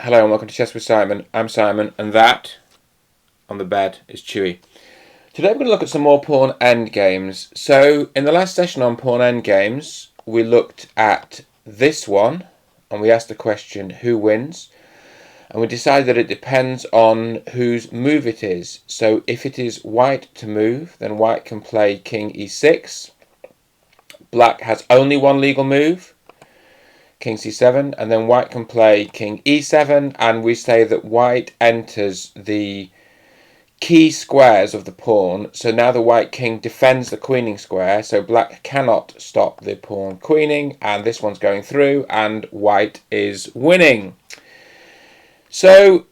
Hello and welcome to Chess with Simon. I'm Simon, and that on the bed is Chewy. Today we're going to look at some more pawn endgames. So in the last session on pawn endgames, we looked at this one, and we asked the question, who wins? And we decided that it depends on whose move it is. So if it is white to move, then white can play king e6. Black has only one legal move, king c7, and then white can play king e7, and we say that white enters the key squares of the pawn. So now the white king defends the queening square, so black cannot stop the pawn queening, and this one's going through, and white is winning. So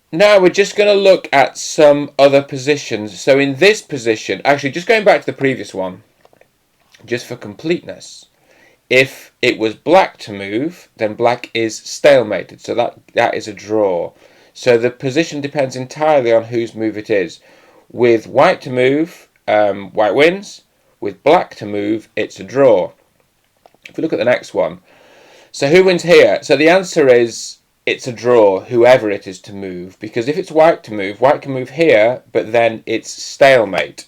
now we're just going to look at some other positions. So in this position, actually just going back to the previous one, just for completeness, if it was black to move, then black is stalemated, so that is a draw. So the position depends entirely on whose move it is. With white to move, white wins. With black to move, it's a draw. If we look at the next one, so who wins here? So the answer is it's a draw, whoever it is to move, because if it's white to move, white can move here, but then it's stalemate.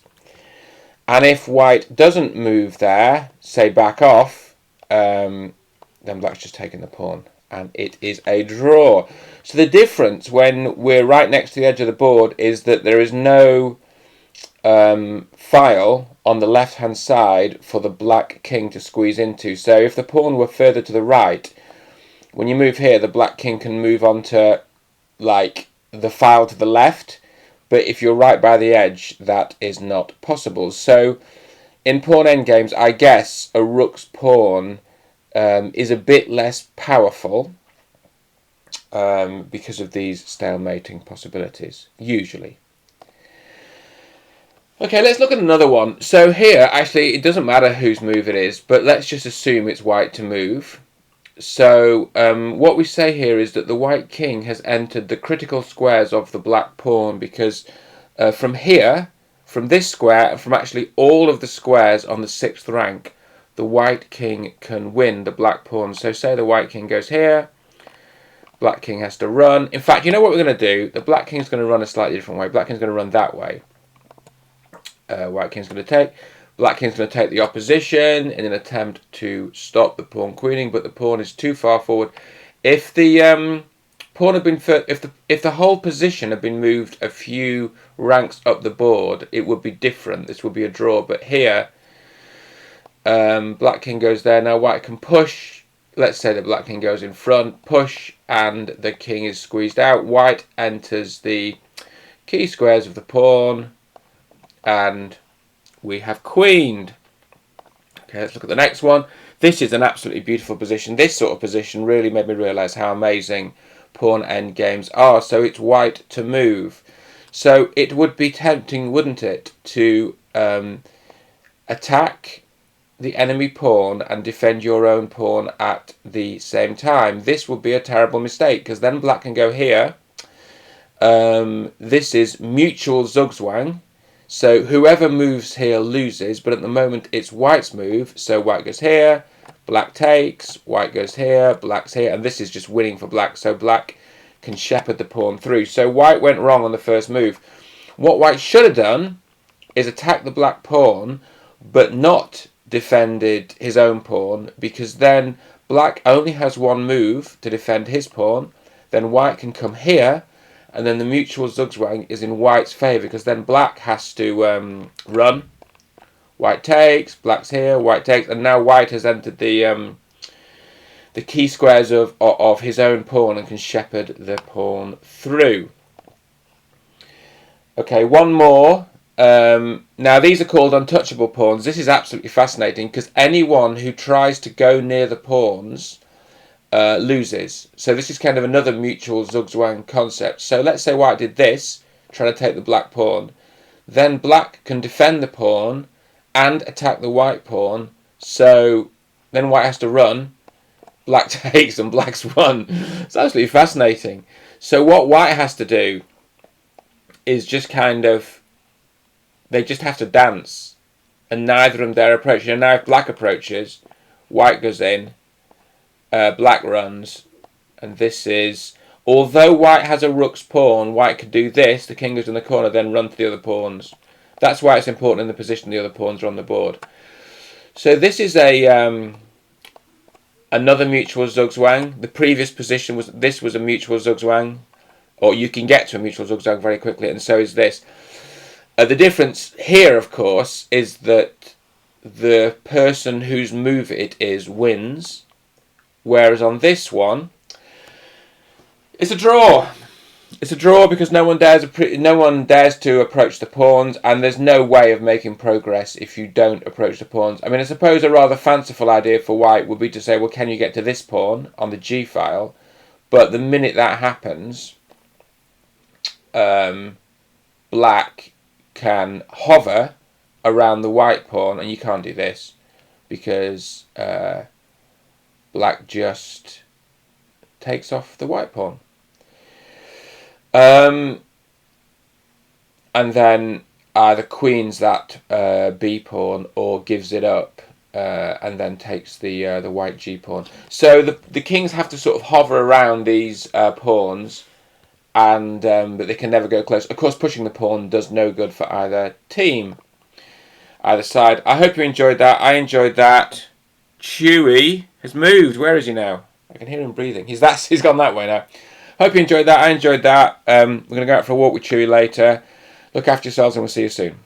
And if white doesn't move there, say back off, then black's just taking the pawn, and it is a draw. So the difference when we're right next to the edge of the board is that there is no file on the left hand side for the black king to squeeze into. So if the pawn were further to the right, when you move here, the black king can move on to like the file to the left, but if you're right by the edge, that is not possible. So in pawn endgames, I guess a rook's pawn is a bit less powerful because of these stalemating possibilities, usually. Okay, let's look at another one. So here, actually, it doesn't matter whose move it is, but let's just assume it's white to move. So what we say here is that the white king has entered the critical squares of the black pawn, because from here, from this square, and from actually all of the squares on the 6th rank, the white king can win the black pawn. So say the white king goes here, black king has to run. In fact, you know what we're going to do? The black king's going to run a slightly different way. Black king's going to run that way. White king's going to take. Black king's going to take the opposition in an attempt to stop the pawn queening, but the pawn is too far forward. If the pawn had been if the whole position had been moved a few ranks up the board, it would be different. This would be a draw. But here, black king goes there. Now white can push. Let's say the black king goes in front, push, and the king is squeezed out. White enters the key squares of the pawn, and we have queened. Okay, let's look at the next one. This is an absolutely beautiful position. This sort of position really made me realise how amazing pawn endgames are. So it's white to move. So it would be tempting, wouldn't it, to attack the enemy pawn and defend your own pawn at the same time. This would be a terrible mistake, because then black can go here. This is mutual Zugzwang. So whoever moves here loses, but at the moment it's white's move. So white goes here, black takes, white goes here, black's here, and this is just winning for black. So black can shepherd the pawn through. So white went wrong on the first move. What white should have done is attack the black pawn, but not defended his own pawn, because then black only has one move to defend his pawn. Then white can come here, and then the mutual Zugzwang is in white's favour, because then black has to run. White takes, black's here, white takes, and now white has entered the key squares of his own pawn and can shepherd the pawn through. Okay, one more. Now these are called untouchable pawns. This is absolutely fascinating, because anyone who tries to go near the pawns loses. So this is kind of another mutual Zugzwang concept. So let's say white did this, trying to take the black pawn. Then black can defend the pawn and attack the white pawn. So then white has to run. Black takes and black's won. It's absolutely fascinating. So what white has to do is just kind of, they just have to dance, and neither of them dare approach. Now if black approaches, white goes in, black runs, and this is Although white has a rook's pawn, white could do this, the king goes in the corner, then run to the other pawns. That's why it's important in the position the other pawns are on the board. So this is a another mutual Zugzwang. The previous position was a mutual Zugzwang, or you can get to a mutual Zugzwang very quickly, and so is this. The difference here, of course, is that the person whose move it is wins, whereas on this one, it's a draw. It's a draw because no one dares to approach the pawns, and there's no way of making progress if you don't approach the pawns. I mean, I suppose a rather fanciful idea for white would be to say, well, can you get to this pawn on the g file? But the minute that happens, black can hover around the white pawn, and you can't do this because black just takes off the white pawn. And then either queens that b pawn or gives it up and then takes the white g pawn. So the kings have to sort of hover around these pawns, and but they can never go close. Of course, pushing the pawn does no good for either team, either side. I hope you enjoyed that. I enjoyed that. Chewy has moved. Where is he now? I can hear him breathing. He's gone that way now. Hope you enjoyed that. I enjoyed that. We're going to go out for a walk with Chewy later. Look after yourselves, and we'll see you soon.